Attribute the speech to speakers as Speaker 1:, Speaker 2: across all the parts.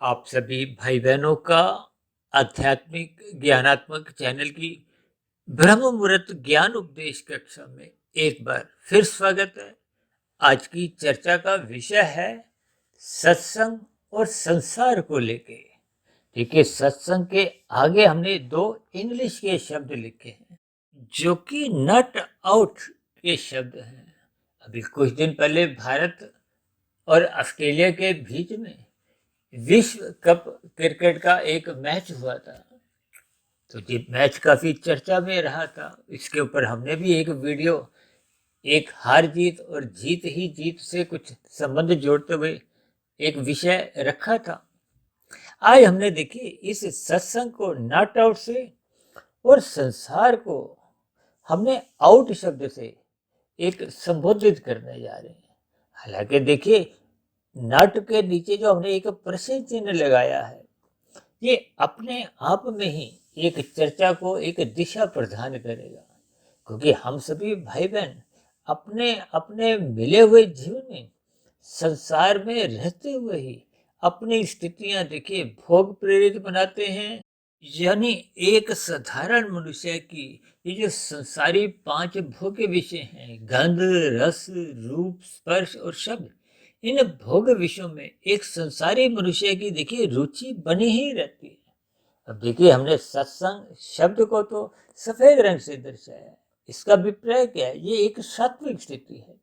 Speaker 1: आप सभी भाई बहनों का आध्यात्मिक ज्ञानात्मक चैनल की ब्रह्म मुहूर्त ज्ञान उपदेश कक्षा में एक बार फिर स्वागत है। आज की चर्चा का विषय है सत्संग और संसार को लेके। ठीक है, सत्संग के आगे हमने दो इंग्लिश के शब्द लिखे हैं जो कि नट आउट के शब्द हैं। अभी कुछ दिन पहले भारत और ऑस्ट्रेलिया के बीच में विश्व कप क्रिकेट का एक मैच हुआ था, तो ये मैच काफी चर्चा में रहा था। इसके ऊपर हमने भी एक वीडियो, एक हार जीत और जीत ही जीत से कुछ संबंध जोड़ते हुए एक विषय रखा था। आज हमने देखिए इस सत्संग को नॉट आउट से और संसार को हमने आउट शब्द से एक संबोधित करने जा रहे हैं। हालांकि देखिए नट के नीचे जो हमने एक प्रश्न चिन्ह लगाया है, ये अपने आप में ही एक चर्चा को एक दिशा प्रदान करेगा, क्योंकि हम सभी भाई बहन अपने अपने मिले हुए जीवन में संसार में रहते हुए ही अपनी स्थितियां देखिए भोग प्रेरित बनाते हैं। यानी एक साधारण मनुष्य की ये जो संसारी पांच भोग्य विषय हैं, गंध, रस, रूप, स्पर्श और शब्द, इन भोग विषयों में एक संसारी मनुष्य की देखिए रुचि बनी ही रहती है। अब देखिए हमने सत्संग शब्द को तो सफेद रंग से दर्शाया है। इसका अभिप्राय क्या है? ये एक सात्विक स्थिति है।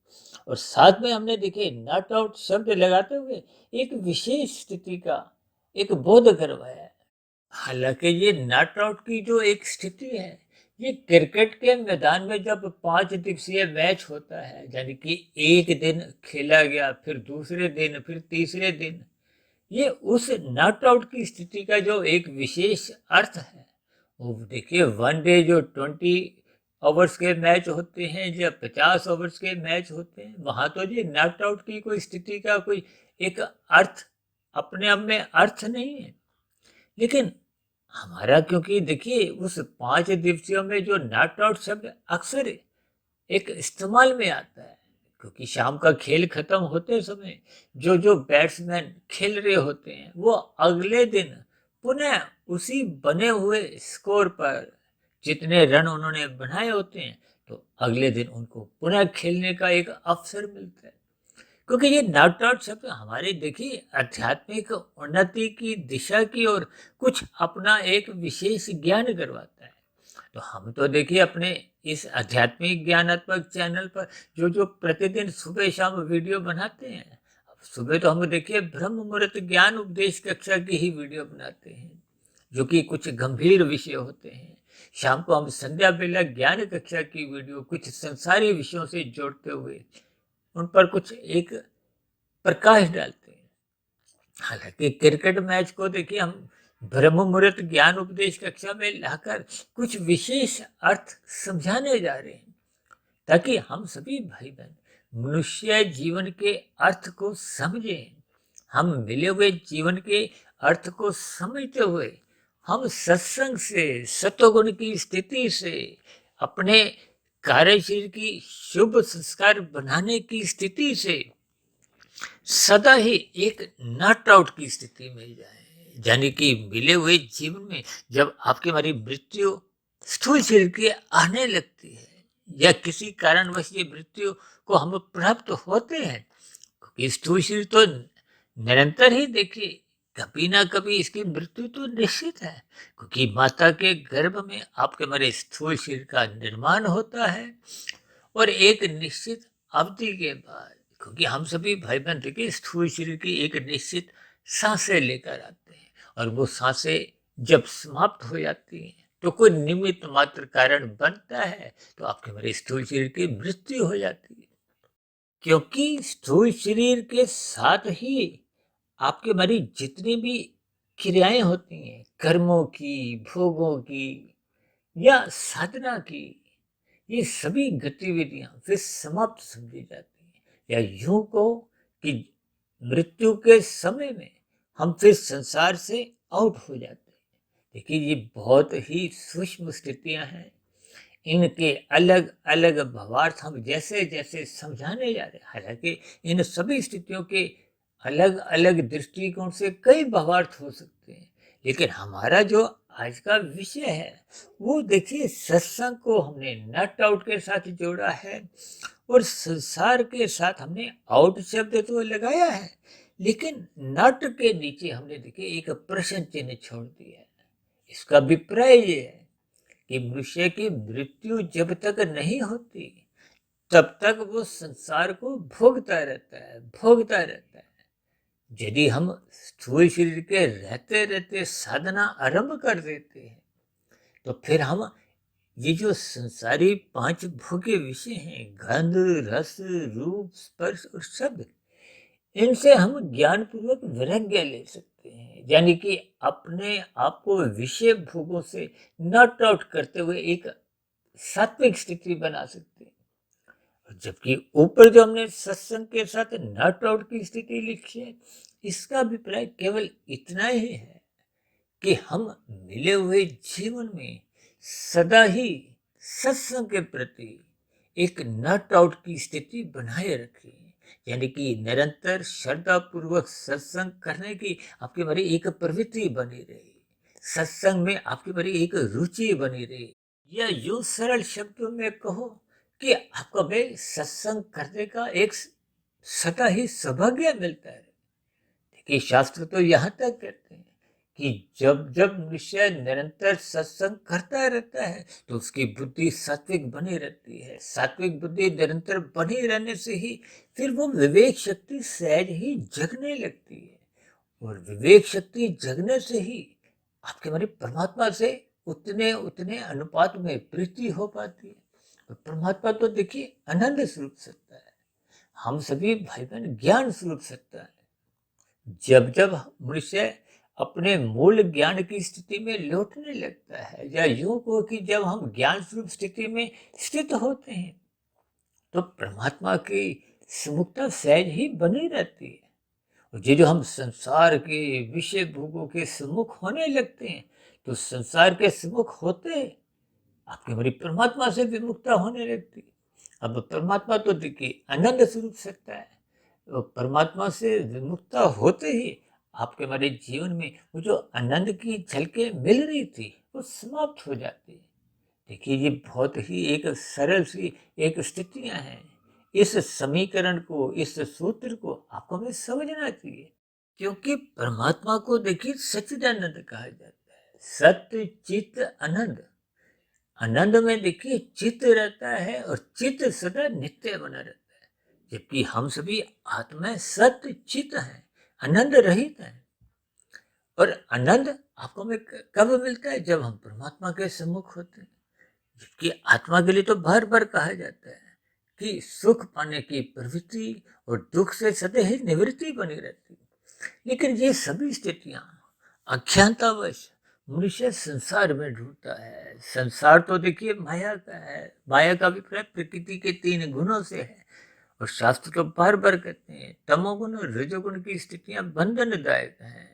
Speaker 1: और साथ में हमने देखिए नॉट आउट शब्द लगाते हुए एक विशेष स्थिति का एक बोध करवाया है। हालांकि ये नॉट आउट की जो एक स्थिति है, ये क्रिकेट के मैदान में जब 5 दिवसीय मैच होता है, यानी कि एक दिन खेला गया, फिर दूसरे दिन, फिर तीसरे दिन, ये उस नॉट आउट की स्थिति का जो एक विशेष अर्थ है। वो देखिए वन डे जो 20 ओवर्स के मैच होते हैं या 50 ओवर्स के मैच होते हैं, वहां तो ये नॉट आउट की कोई स्थिति का कोई एक अर्थ अपने आप में अर्थ नहीं है। लेकिन हमारा, क्योंकि देखिए उस 5 दिवसीयों में जो नॉट आउट शब्द अक्सर एक इस्तेमाल में आता है, क्योंकि शाम का खेल खत्म होते समय जो जो बैट्समैन खेल रहे होते हैं वो अगले दिन पुनः उसी बने हुए स्कोर पर जितने रन उन्होंने बनाए होते हैं, तो अगले दिन उनको पुनः खेलने का एक अवसर मिलता है। क्योंकि ये नॉट आउट शब्द हमारे देखिए आध्यात्मिक उन्नति की दिशा की ओर कुछ अपना एक विशेष ज्ञान करवाता है। तो हम तो देखिए अपने इस आध्यात्मिक ज्ञानात्मक चैनल पर जो जो प्रतिदिन सुबह शाम वीडियो बनाते हैं, अब सुबह तो हम देखिए ब्रह्म मुहूर्त ज्ञान उपदेश कक्षा की ही वीडियो बनाते हैं जो कि कुछ गंभीर विषय होते हैं। शाम को हम संध्या बेला ज्ञान कक्षा की वीडियो कुछ संसारी विषयों से जोड़ते हुए उन पर कुछ एक प्रकाश डालते हैं। हालांकि क्रिकेट मैच को देखिए हम ब्रह्म मुहूर्त ज्ञान उपदेश कक्षा में लाकर कुछ विशेष अर्थ समझाने जा रहे हैं, ताकि हम सभी भाई बहन मनुष्य जीवन के अर्थ को समझें। हम मिले हुए जीवन के अर्थ को समझते हुए हम सत्संग से, सत्वगुण की स्थिति से, अपने कार्यशील की शुभ संस्कार बनाने की स्थिति से सदा ही एक नॉट आउट की स्थिति में जाए। यानी कि मिले हुए जीवन में जब आपकी हमारी मृत्यु स्थूल शरीर के आने लगती है या किसी कारणवश ये मृत्यु को हम प्राप्त होते हैं, क्योंकि स्थूल शरीर तो निरंतर ही देखिए कभी ना कभी इसकी मृत्यु तो निश्चित है, क्योंकि माता के गर्भ में आपके हमारे स्थूल शरीर का निर्माण होता है और एक निश्चित अवधि के बाद, क्योंकि हम सभी भाई बहन देखिए स्थूल शरीर की एक निश्चित सांसें लेकर आते हैं और वो सांसें जब समाप्त हो जाती हैं तो कोई निमित्त मात्र कारण बनता है, तो आपके हमारे स्थूल शरीर की मृत्यु हो जाती है। क्योंकि स्थूल शरीर के साथ ही आपके हमारी जितनी भी क्रियाएं होती हैं, कर्मों की, भोगों की या साधना की, ये सभी गतिविधियां फिर समाप्त समझी जाती हैं। या यूं कहो कि मृत्यु के समय में हम फिर संसार से आउट हो जाते हैं। देखिए ये बहुत ही सूक्ष्म स्थितियां हैं, इनके अलग अलग भावार्थ हम जैसे जैसे समझाने जा रहे हैं। हालांकि इन सभी स्थितियों के अलग अलग दृष्टिकोण से कई भावार्थ हो सकते हैं, लेकिन हमारा जो आज का विषय है वो देखिए सत्संग को हमने नट आउट के साथ जोड़ा है और संसार के साथ हमने आउट शब्द तो लगाया है, लेकिन नट के नीचे हमने देखिए एक प्रश्न चिन्ह छोड़ दिया है। इसका अभिप्राय ये है कि मनुष्य की मृत्यु जब तक नहीं होती तब तक वो संसार को भोगता रहता है। यदि हम स्थूल शरीर के रहते रहते साधना आरंभ कर देते हैं तो फिर हम ये जो संसारी पांच भोग्य विषय हैं, गंध, रस, रूप, स्पर्श और शब्द, इनसे हम ज्ञान पूर्वक वैराग्य ले सकते हैं, यानी कि अपने आप को विषय भोगों से नॉट आउट करते हुए एक सात्विक स्थिति बना सकते हैं। जबकि ऊपर जो हमने सत्संग के साथ नॉट आउट की स्थिति लिखी है, इसका अभिप्राय केवल इतना ही है कि हम मिले हुए जीवन में सदा ही सत्संग के प्रति एक नॉट आउट की स्थिति बनाए रखें, यानी कि निरंतर श्रद्धा पूर्वक सत्संग करने की आपकी भरी एक प्रवृत्ति बनी रही, सत्संग में आपकी भरी एक रुचि बनी रही, या यूं सरल शब्दों में कहो कि आपको भाई सत्संग करने का एक सदा ही सौभाग्य मिलता है। देखिए शास्त्र तो यहाँ तक कहते हैं कि जब जब मनुष्य निरंतर सत्संग करता रहता है तो उसकी बुद्धि सात्विक बनी रहती है। सात्विक बुद्धि निरंतर बनी रहने से ही फिर वो विवेक शक्ति सहज ही जगने लगती है, और विवेक शक्ति जगने से ही आपके हमारे परमात्मा से उतने उतने अनुपात में प्रीति हो पाती है। तो परमात्मा तो देखिए आनंद स्वरूप सत्ता है, हम सभी भाई बहन ज्ञान स्वरूप सत्ता है। जब जब मनुष्य अपने मूल ज्ञान की स्थिति में लौटने लगता है, या यूं को कि जब हम ज्ञान स्वरूप स्थिति में स्थित होते हैं तो परमात्मा की सुमुखता सहज ही बनी रहती है। और ये जो हम संसार के विषय भोगों के सम्मुख होने लगते हैं तो संसार के सम्मुख होते आपके हमारी परमात्मा से विमुखता होने लगती। अब परमात्मा तो देखिए आनंद स्वरूप सकता है, तो परमात्मा से विमुखता होते ही आपके हमारे जीवन में वो जो आनंद की झलकें मिल रही थी वो समाप्त हो जाती है। देखिए ये बहुत ही एक सरल सी एक स्थितियां हैं। इस समीकरण को, इस सूत्र को आपको हमें समझना चाहिए, क्योंकि परमात्मा को देखिए सच्चिदानंद कहा जाता है। सत्य चित आनंद, आनंद में देखिए चित्त रहता है और चित्त सदा नित्य बना रहता है, जबकि हम सभी आत्मा सत्य चित्त हैं, आनंद रहित हैं। और आनंद आपको में कब मिलता है? जब हम परमात्मा के सम्मुख होते हैं। जबकि आत्मा के लिए तो बार बार कहा जाता है कि सुख पाने की प्रवृत्ति और दुख से सदैव ही निवृत्ति बनी रहती है। लेकिन ये सभी स्थितियां अज्ञानतावश मनुष्य संसार में ढूंढता है। संसार तो देखिए माया का है, माया का अभिप्राय प्रकृति के तीन गुणों से है, और शास्त्र तो बार बार कहते हैं तमोगुण और रजोगुण की स्थितियां बंधनदायक हैं,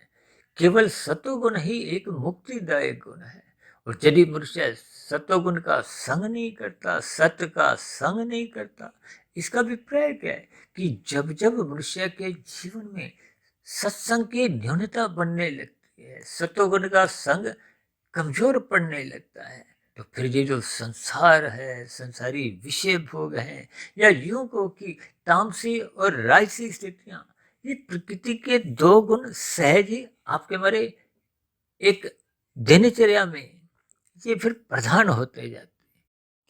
Speaker 1: केवल सतोगुण ही एक मुक्तिदायक गुण है। और यदि मनुष्य सतोगुण का संग नहीं करता, सत्य का संग नहीं करता, इसका अभिप्राय क्या है कि जब जब मनुष्य के जीवन में सत्संग की न्यूनता बनने लगती है, सतोगुण का संग कमजोर पड़ने लगता है, तो फिर ये जो संसार है, संसारी विषय भोग है, या यूं को कि तामसी और राजसी स्थितियां, ये प्रकृति के दो गुण सहज ही आपके हमारे एक दिनचर्या में ये फिर प्रधान होते जाते हैं।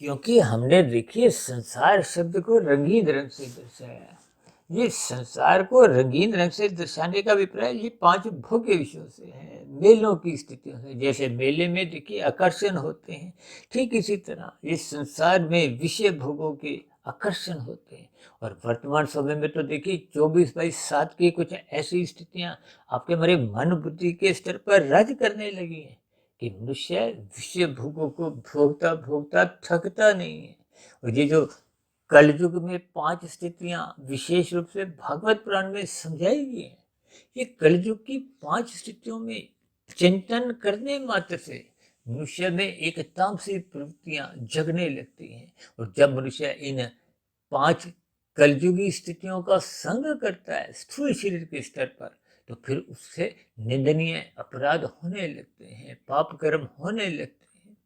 Speaker 1: क्योंकि हमने देखिए संसार शब्द को रंगीन रंग से दर्शाया। ये संसार को रंगीन रंग से दर्शाने का अभिप्राय ये पांच भोग्य विषयों से है, मेलों की स्थितियों से। जैसे मेले में देखिए आकर्षण होते हैं, ठीक इसी तरह ये संसार में विषय भोगों के आकर्षण होते हैं। और वर्तमान समय में तो देखिए 24/7 की कुछ ऐसी स्थितियां आपके हमारे मन बुद्धि के स्तर पर राज करने लगी हैं कि मनुष्य विषय भोगों को भोगता भोगता थकता नहीं है। और ये जो कलयुग में पांच स्थितियां विशेष रूप से भागवत पुराण में समझाई गई हैं, ये कलयुग की पांच स्थितियों में चिंतन करने मात्र से मनुष्य में एक तामसी प्रवृत्तियां जगने लगती हैं। और जब मनुष्य इन पांच कलयुगी स्थितियों का संग करता है स्थूल शरीर के स्तर पर, तो फिर उससे निंदनीय अपराध होने लगते हैं, पाप कर्म होने लगते हैं,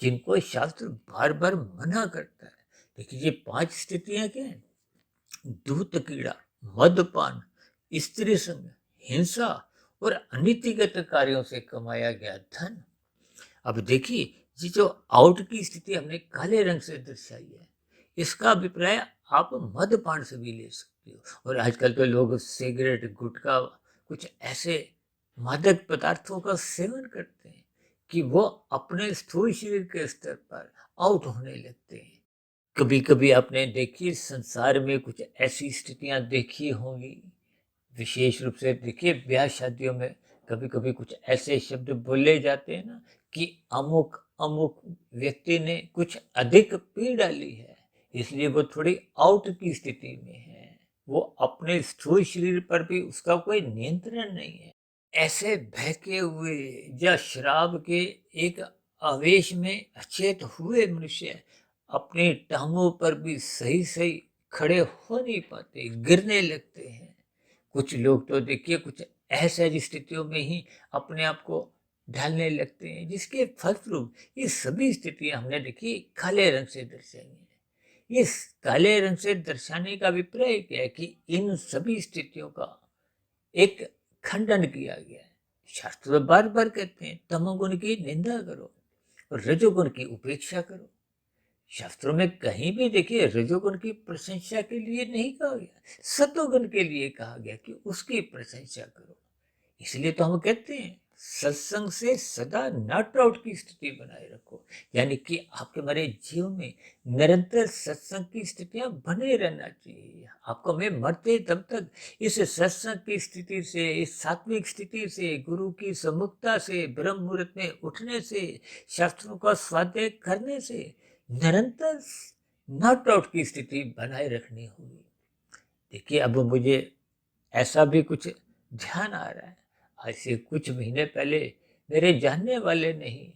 Speaker 1: जिनको शास्त्र बार बार मना करता है। देखिए ये 5 स्थितियां क्या है? दूत कीड़ा, मदपान, स्त्री संग, हिंसा और अनीतिगत कार्यों से कमाया गया धन। अब देखिए ये जो आउट की स्थिति हमने काले रंग से दर्शाई है, इसका अभिप्राय आप मदपान से भी ले सकते हो। और आजकल तो लोग सिगरेट, गुटखा, कुछ ऐसे मादक पदार्थों का सेवन करते हैं कि वो अपने स्थूल शरीर के स्तर पर आउट होने लगते हैं। कभी कभी आपने देखिए संसार में कुछ ऐसी स्थितियां देखी होंगी, विशेष रूप से देखिए ब्याह शादियों में कभी कभी कुछ ऐसे शब्द बोले जाते हैं ना कि अमुक अमुक व्यक्ति ने कुछ अधिक पी डाली है, इसलिए वो थोड़ी आउट की स्थिति में है, वो अपने स्थूल शरीर पर भी उसका कोई नियंत्रण नहीं है। ऐसे बहके हुए या शराब के एक आवेश में अचेत हुए मनुष्य अपनी टांगों पर भी सही सही खड़े हो नहीं पाते, गिरने लगते हैं। कुछ लोग तो देखिए कुछ असहज स्थितियों में ही अपने आप को ढालने लगते हैं, जिसके फलस्वरूप ये सभी स्थितियां हमने देखी काले रंग से दर्शाई हैं। इस काले रंग से दर्शाने का अभिप्राय क्या है कि इन सभी स्थितियों का एक खंडन किया गया है। शास्त्र बार बार कहते हैं तमोगुण की निंदा करो और रजोगुण की उपेक्षा करो। शास्त्रों में कहीं भी देखिए रजोगुण की प्रशंसा के लिए नहीं कहा गया, सतोगुण के लिए कहा गया कि उसकी प्रशंसा करो। इसलिए तो हम कहते हैं सत्संग से सदा नॉट आउट की स्थिति बनाए रखो, यानी कि आपके हमारे जीवन में निरंतर सत्संग की स्थितियां बने रहना चाहिए। आपको हमें मरते दम तक इस सत्संग की स्थिति से, इस सात्विक स्थिति से, गुरु की सम्मुखता से, ब्रह्म मुहूर्त में उठने से, शास्त्रों का स्वाध्याय करने से निरंतर नॉट आउट की स्थिति बनाए रखनी होगी। देखिए अब मुझे ऐसा भी कुछ ध्यान आ रहा है, आज से कुछ महीने पहले मेरे जानने वाले ने ही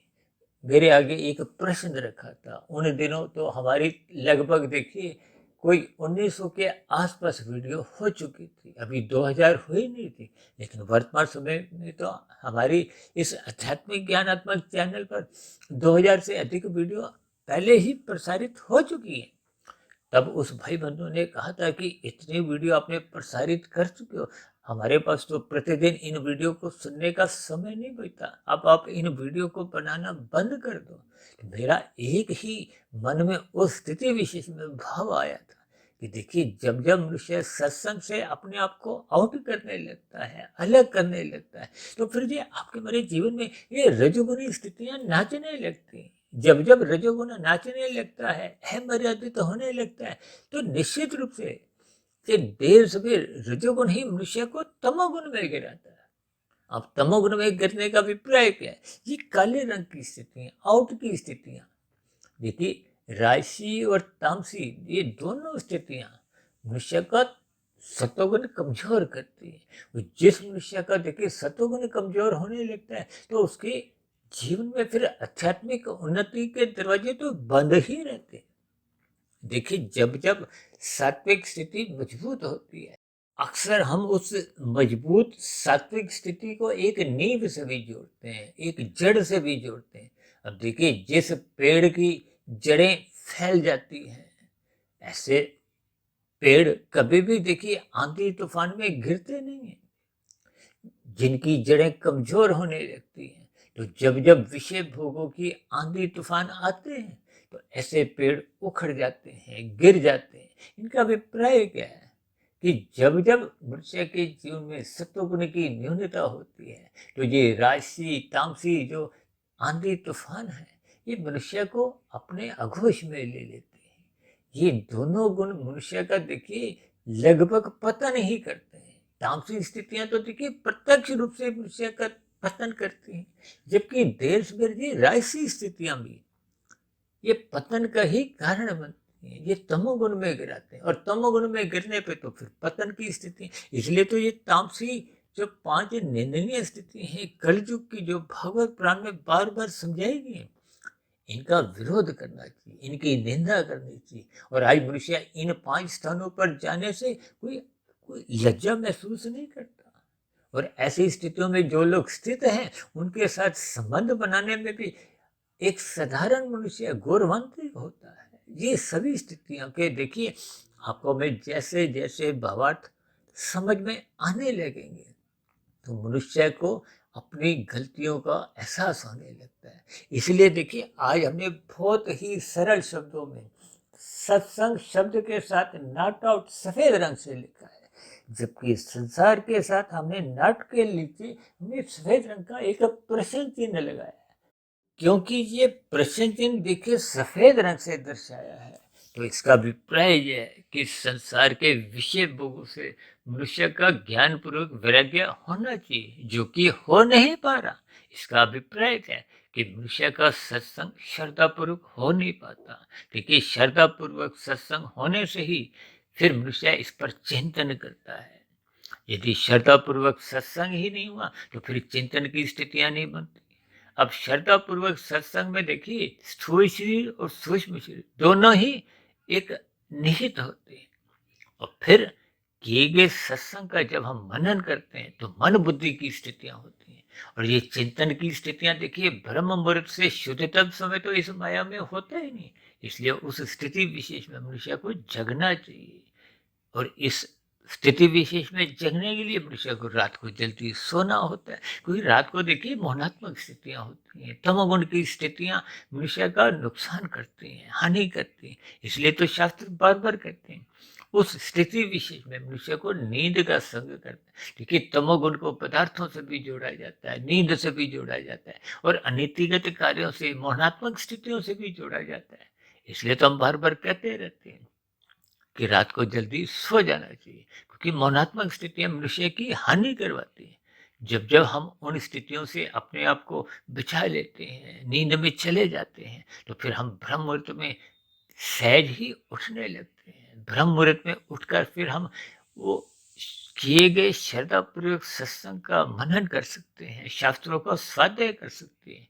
Speaker 1: मेरे आगे एक प्रश्न रखा था। उन दिनों तो हमारी लगभग देखिए कोई 1900 के आसपास वीडियो हो चुकी थी, अभी 2000 हुई नहीं थी, लेकिन वर्तमान समय में तो हमारी इस आध्यात्मिक ज्ञानात्मक चैनल पर 2000 से अधिक वीडियो पहले ही प्रसारित हो चुकी है। तब उस भाई बंधु ने कहा था कि इतनी वीडियो आपने प्रसारित कर चुके हो, हमारे पास तो प्रतिदिन इन वीडियो को सुनने का समय नहीं बचता, अब आप इन वीडियो को बनाना बंद कर दो। तो मेरा एक ही मन में उस स्थिति विशेष में भाव आया था कि देखिए जब जब मनुष्य सत्संग से अपने आप को आउट करने लगता है, अलग करने लगता है, तो फिर ये आपके मेरे जीवन में ये रजोगुणी स्थितियां नाचने लगती हैं। जब जब रजोगुण नाचने लगता है, अमर्यादित होने लगता है, तो निश्चित रूप से ये देर सवेर रजोगुण ही मनुष्य को तमोगुण में गिराता है। अब तमोगुण में गिरने का अभिप्राय क्या है? ये काले रंग की स्थितियां, आउट की स्थितियां। देखिए राशि और तामसी ये दोनों स्थितियां मनुष्य का सतोगुण कमजोर करती है। जिस मनुष्य का देखिए सतोगुण कमजोर होने लगता है तो उसके जीवन में फिर आध्यात्मिक उन्नति के दरवाजे तो बंद ही रहते हैं। देखिए जब जब सात्विक स्थिति मजबूत होती है, अक्सर हम उस मजबूत सात्विक स्थिति को एक नींव से भी जोड़ते हैं, एक जड़ से भी जोड़ते हैं। अब देखिए जिस पेड़ की जड़ें फैल जाती हैं, ऐसे पेड़ कभी भी देखिए आंधी तूफान में गिरते नहीं हैं। जिनकी जड़ें कमजोर होने लगती हैं, तो जब जब विषय भोगों की आंधी तूफान आते हैं तो ऐसे पेड़ उखड़ जाते हैं, गिर जाते हैं। इनका अभिप्राय क्या है कि जब जब मनुष्य के जीवन में सत्वगुण की न्यूनता होती है तो ये राशि तामसी जो आंधी तूफान है ये मनुष्य को अपने आगोश में ले लेते हैं। ये दोनों गुण मनुष्य का देखिए लगभग पतन ही करते हैं। तामसिक स्थितियां तो देखिए प्रत्यक्ष रूप से मनुष्य का पतन करती हैं, जबकि देश में राजसी स्थितियां भी ये पतन का ही कारण बनती हैं। ये तमोगुण में गिराते हैं और तमोगुण में गिरने पे तो फिर पतन की स्थिति। इसलिए तो ये तामसी जो 5 निंदनीय स्थिति है कलयुग की, जो भगवत पुराण में बार बार समझाई गई है, इनका विरोध करना चाहिए, इनकी निंदा करनी चाहिए। और आज मनुष्य इन 5 स्थानों पर जाने से कोई कोई लज्जा महसूस नहीं करता। और ऐसी स्थितियों में जो लोग स्थित हैं, उनके साथ संबंध बनाने में भी एक साधारण मनुष्य गौरवान्वित होता है। ये सभी स्थितियां के देखिए, आपको में जैसे जैसे भावार्थ समझ में आने लगेंगे, तो मनुष्य को अपनी गलतियों का एहसास होने लगता है। इसलिए देखिए, आज हमने बहुत ही सरल शब्दों में सत्संग शब्द के साथ नॉट आउट सफेद रंग से लिखा है, जबकि संसार के साथ हमने नॉट के नीचे हमने सफेद रंग का एक प्रश्न चिन्ह लगाया है। क्योंकि ये प्रश्न चिन्ह देखिए सफेद रंग से दर्शाया है, तो इसका अभिप्राय यह है कि संसार के विषय भोगों से मनुष्य का ज्ञान पूर्वक वैराग्य होना चाहिए, जो कि हो नहीं पा रहा। इसका अभिप्राय है कि मनुष्य का सत्संग श्रद्धा पूर्वक हो नहीं पाता। देखिए, श्रद्धा पूर्वक सत्संग होने से ही फिर मनुष्य इस पर चिंतन करता है। यदि श्रद्धा पूर्वक सत्संग ही नहीं हुआ, तो फिर चिंतन की स्थितियां नहीं बनती। अब श्रद्धा पूर्वक सत्संग में देखिए, स्थूल शरीर और सूक्ष्म शरीर दोनों ही एक निहित होते हैं। और फिर किए गए सत्संग का जब हम मनन करते हैं, तो मन बुद्धि की स्थितियां होती हैं। और ये चिंतन की स्थितियां देखिए, ब्रह्म मुहूर्त से शुद्धतम समय तो इस माया में होता ही नहीं। इसलिए उस स्थिति विशेष में मनुष्य को जगना चाहिए। और इस स्थिति विशेष में जगने के लिए मनुष्य को रात को जल्दी सोना होता है, क्योंकि रात को देखिए मोहनात्मक स्थितियां होती हैं, तमोगुण की स्थितियां मनुष्य का नुकसान करती हैं, हानि करती हैं। इसलिए तो शास्त्र बार बार कहते हैं, उस स्थिति विशेष में मनुष्य को नींद का संग करता है। देखिए, तमोगुण को पदार्थों से भी जोड़ा जाता है, नींद से भी जोड़ा जाता है, और अनीतिगत कार्यों से, मोहनात्मक स्थितियों से भी जोड़ा जाता है। इसलिए तो हम बार बार कहते रहते हैं कि रात को जल्दी सो जाना चाहिए, क्योंकि मौनात्मक स्थितियां मनुष्य की हानि करवाती हैं। जब जब हम उन स्थितियों से अपने आप को बचा लेते हैं, नींद में चले जाते हैं, तो फिर हम ब्रह्म मुहूर्त में सहज ही उठने लगते हैं। ब्रह्म मुहूर्त में उठकर फिर हम वो किए गए श्रद्धापूर्वक सत्संग का मनन कर सकते हैं, शास्त्रों का स्वाध्याय कर सकते हैं।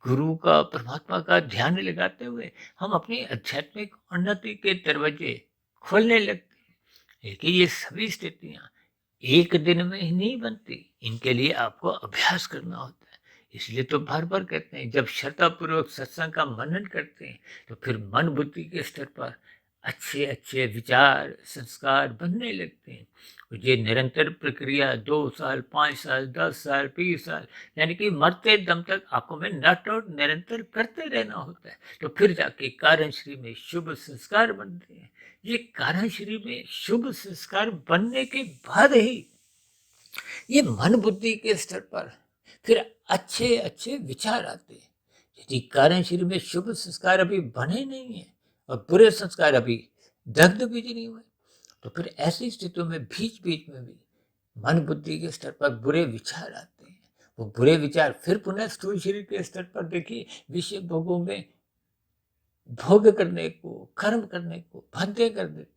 Speaker 1: गुरु का, परमात्मा का ध्यान लगाते हुए हम अपनी आध्यात्मिक उन्नति के दरवाजे खोलने लगते हैं। देखिए, ये सभी स्थितियां एक दिन में ही नहीं बनती, इनके लिए आपको अभ्यास करना होता है। इसलिए तो बार बार कहते हैं, जब श्रद्धापूर्वक सत्संग का मनन करते हैं, तो फिर मन बुद्धि के स्तर पर अच्छे अच्छे विचार, संस्कार बनने लगते हैं। और ये निरंतर प्रक्रिया 2 साल, 5 साल, 10 साल, 20 साल, यानी कि मरते दम तक आपको में नट आउट निरंतर करते रहना होता है। तो फिर जाके कारण श्री में शुभ संस्कार बनते हैं। ये कारण श्री में शुभ संस्कार बनने के बाद ही ये मन बुद्धि के स्तर पर फिर अच्छे अच्छे विचार आते हैं। यदि कारण शरीर में शुभ संस्कार अभी बने नहीं है, और बुरे संस्कार अभी दग्ध भी नहीं हुए, तो फिर ऐसी स्थितियों में बीच बीच में भी मन बुद्धि के स्तर पर बुरे विचार आते हैं। वो बुरे विचार फिर पुनः स्थूल शरीर के स्तर पर देखिए, विषय भोगों में भोग करने को, कर्म करने को बाध्य कर देते हैं।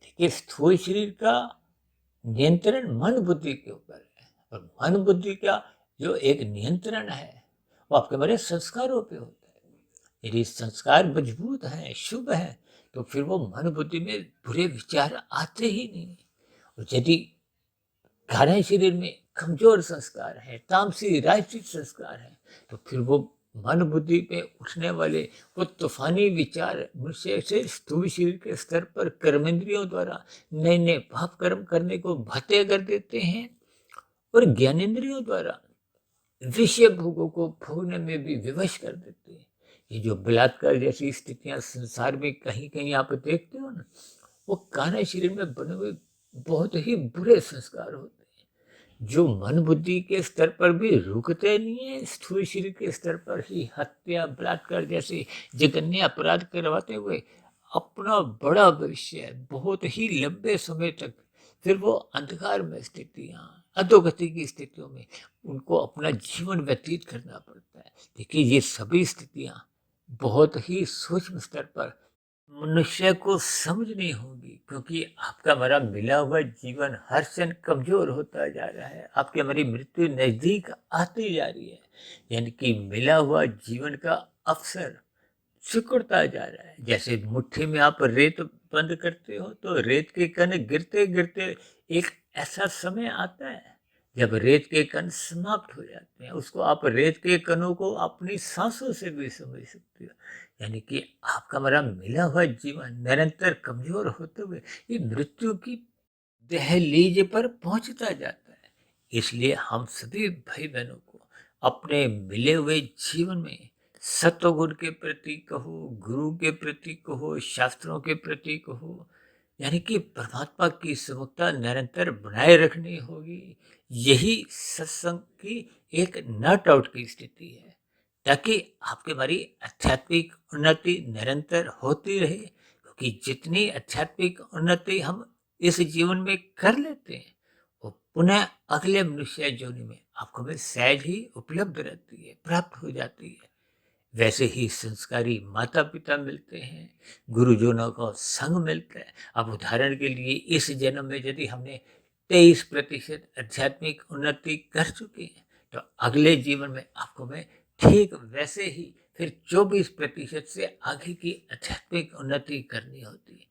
Speaker 1: देखिए, स्थूल शरीर का नियंत्रण मन बुद्धि के ऊपर है, और मन बुद्धि का जो एक नियंत्रण है, वो आपके हमारे संस्कारों पे होता है। यदि संस्कार मजबूत हैं, शुभ हैं, तो फिर वो मन बुद्धि में बुरे विचार आते ही नहीं। और यदि कारण शरीर में कमजोर संस्कार है, तामसी राजसिक संस्कार है, तो फिर वो मन बुद्धि पे उठने वाले वो तूफानी विचार मनुष्य से स्थूल शरीर के स्तर पर कर्मेंद्रियों द्वारा नए नए पाप कर्म करने को भत्ते कर देते हैं, और ज्ञानेंद्रियों द्वारा विषय भोगों को भोगने में भी विवश कर देते हैं। ये जो बलात्कार जैसी स्थितियां संसार में कहीं कहीं आप देखते हो ना, वो कारण शरीर में बने हुए बहुत ही बुरे संस्कार होते हैं, जो मन बुद्धि के स्तर पर भी रुकते नहीं है, स्थूल शरीर के स्तर पर ही हत्या, बलात्कार जैसे जघन्य अपराध करवाते हुए अपना बड़ा भविष्य बहुत ही लंबे समय तक फिर वो अंधकार में स्थितियां, अधोगति की स्थितियों में उनको अपना जीवन व्यतीत करना पड़ता है। देखिए, ये सभी स्थितियां बहुत ही सूक्ष्म स्तर पर मनुष्य को समझनी होगी, क्योंकि आपका हमारा मिला हुआ जीवन हर क्षण कमजोर होता जा रहा है। आपकी हमारी मृत्यु नजदीक आती जा रही है, यानी कि मिला हुआ जीवन का अवसर सिकुड़ता जा रहा है। जैसे मुट्ठी में आप रेत बंद करते हो तो रेत के कण गिरते गिरते एक ऐसा समय आता है जब रेत के कण समाप्त हो जाते हैं। उसको आप रेत के कणों को अपनी सांसों से भी समझ सकते हो। यानी कि आपका हमारा मिला हुआ जीवन निरंतर कमजोर होते हुए ये मृत्यु की दहलीज पर पहुंचता जाता है। इसलिए हम सभी भाई बहनों को अपने मिले हुए जीवन में सत्वगुण के प्रति कहो, गुरु के प्रति कहो, शास्त्रों के प्रति कहो, यानी कि परमात्मा की सुमुखता निरंतर बनाए रखनी होगी। यही सत्संग की एक नट आउट की स्थिति है, ताकि आपकी हमारी आध्यात्मिक उन्नति निरंतर होती रहे। क्योंकि जितनी आध्यात्मिक उन्नति हम इस जीवन में कर लेते हैं वो पुनः अगले मनुष्य योनि में आपको में सहज ही उपलब्ध रहती है, प्राप्त हो जाती है। वैसे ही संस्कारी माता पिता मिलते हैं, गुरुजनों का संग मिलता है। अब उदाहरण के लिए इस जन्म में यदि हमने 23% आध्यात्मिक उन्नति कर चुके हैं तो अगले जीवन में आपको में ठीक वैसे ही फिर 24% से आगे की आध्यात्मिक उन्नति करनी होती है।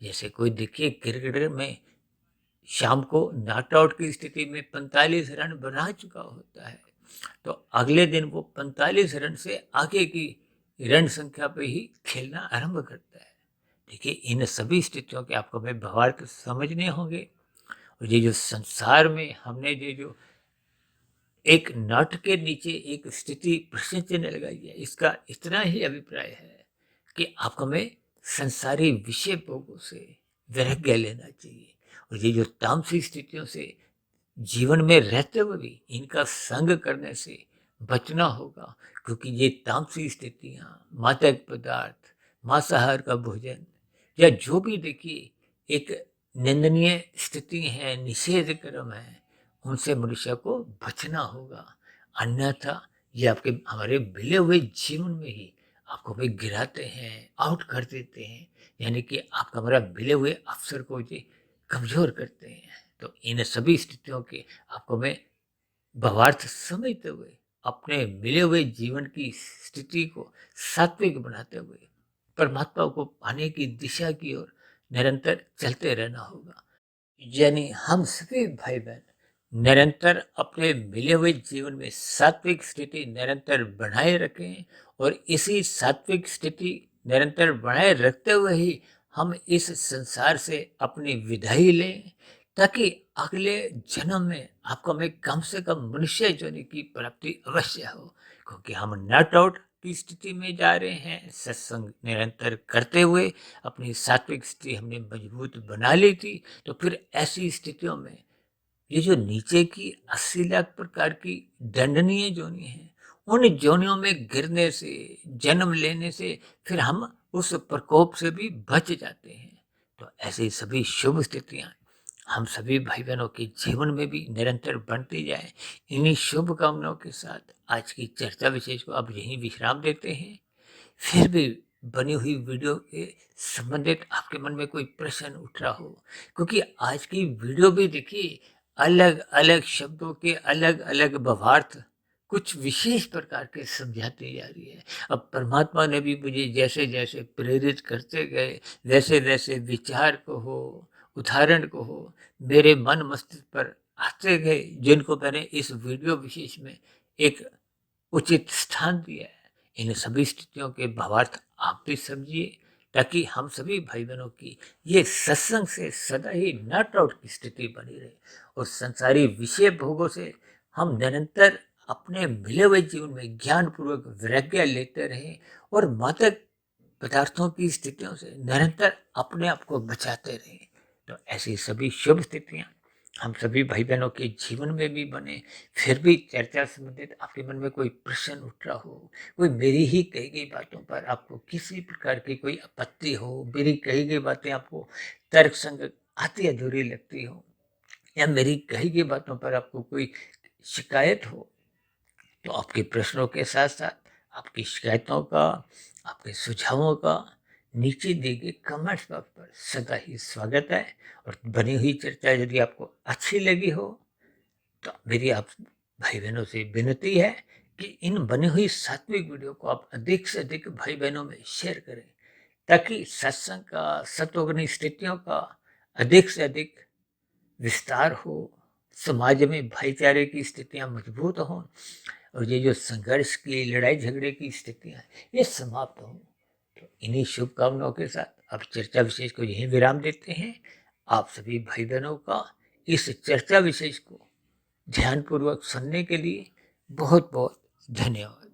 Speaker 1: जैसे कोई देखिए क्रिकेटर में शाम को नॉट आउट की स्थिति में 45 रन बना चुका होता है तो अगले दिन वो 45 रन से आगे की रन संख्या पे ही खेलना आरंभ करता है। देखिए इन सभी स्थितियों के आपको में भावार्थ समझने होंगे। और ये जो संसार में हमने ये जो एक नट के नीचे एक स्थिति प्रश्न चिन्ह लगाई है, इसका इतना ही अभिप्राय है कि आपको में संसारी विषय भोगों से वैराग्य लेना चाहिए। और ये जो तामसिक स्थितियों से जीवन में रहते हुए भी इनका संग करने से बचना होगा। क्योंकि ये तामसिक स्थितियाँ, मादक पदार्थ, मांसाहार का भोजन या जो भी देखिए एक निंदनीय स्थिति है, निषेध कर्म है, उनसे मनुष्य को बचना होगा। अन्यथा ये आपके हमारे मिले हुए जीवन में ही आपको भी गिराते हैं, आउट कर देते हैं। यानी कि आपका हमारा मिले हुए अवसर को ये कमजोर करते हैं। तो इन सभी स्थितियों के आपको मैं भावार्थ समझते हुए अपने मिले हुए जीवन की स्थिति को सात्विक बनाते हुए परमात्मा को पाने की दिशा की ओर निरंतर चलते रहना होगा। यानी हम सभी भाई बहन निरंतर अपने मिले हुए जीवन में सात्विक स्थिति निरंतर बनाए रखें और इसी सात्विक स्थिति निरंतर बनाए रखते हुए ही हम इस संसार से अपनी विदाई लें, ताकि अगले जन्म में आपको हमें कम से कम मनुष्य योनि की प्राप्ति अवश्य हो। क्योंकि हम नॉट आउट की स्थिति में जा रहे हैं। सत्संग निरंतर करते हुए अपनी सात्विक स्थिति हमने मजबूत बना ली थी, तो फिर ऐसी स्थितियों में ये जो नीचे की 80 लाख प्रकार की दंडनीय जोनि है, उन जोनियों में गिरने से, जन्म लेने से फिर हम उस प्रकोप से भी बच जाते हैं। तो ऐसी सभी शुभ स्थितियां हम सभी भाई बहनों के जीवन में भी निरंतर बनती जाए। इन्हीं शुभ कामनाओं के साथ आज की चर्चा विशेष को अब यहीं विश्राम देते हैं। फिर भी बनी हुई वीडियो के संबंधित आपके मन में कोई प्रश्न उठ रहा हो, क्योंकि आज की वीडियो भी देखिए अलग अलग शब्दों के अलग अलग भावार्थ कुछ विशेष प्रकार के समझाती जा रही है। अब परमात्मा ने भी मुझे जैसे जैसे प्रेरित करते गए वैसे वैसे विचार को हो, उदाहरण को हो, मेरे मन मस्तिष्क पर आते गए, जिनको मैंने इस वीडियो विशेष में एक उचित स्थान दिया है। इन सभी स्थितियों के भावार्थ आप भी समझिए, ताकि हम सभी भाई बहनों की ये सत्संग से सदा ही नॉट आउट की स्थिति बनी रहे और संसारी विषय भोगों से हम निरंतर अपने मिले हुए जीवन में ज्ञान पूर्वक वैराग्य लेते रहें और मादक पदार्थों की स्थितियों से निरंतर अपने आप को बचाते रहें। तो ऐसी सभी शुभ स्थितियां हम सभी भाई बहनों के जीवन में भी बने। फिर भी चर्चा संबंधित आपके मन में कोई प्रश्न उठ रहा हो, कोई मेरी ही कही गई बातों पर आपको किसी प्रकार की कोई आपत्ति हो, मेरी कही गई बातें आपको तर्क संगत आती अधूरी लगती हो, या मेरी कही गई बातों पर आपको कोई शिकायत हो, तो आपके प्रश्नों के साथ साथ आपकी शिकायतों का, आपके सुझावों का नीचे दी गई कमेंट्स बॉक्स पर सदा ही स्वागत है। और बनी हुई चर्चा यदि आपको अच्छी लगी हो तो मेरी आप भाई बहनों से विनती है कि इन बनी हुई सात्विक वीडियो को आप अधिक से अधिक भाई बहनों में शेयर करें, ताकि सत्संग का, सत्वगुणी स्थितियों का अधिक से अधिक विस्तार हो, समाज में भाईचारे की स्थितियां मजबूत हों और ये जो संघर्ष की, लड़ाई झगड़े की स्थितियां ये समाप्त हों। तो इन्हीं शुभकामनाओं के साथ अब चर्चा विशेष को यहीं विराम देते हैं। आप सभी भाई बहनों का इस चर्चा विशेष को ध्यानपूर्वक सुनने के लिए बहुत बहुत धन्यवाद।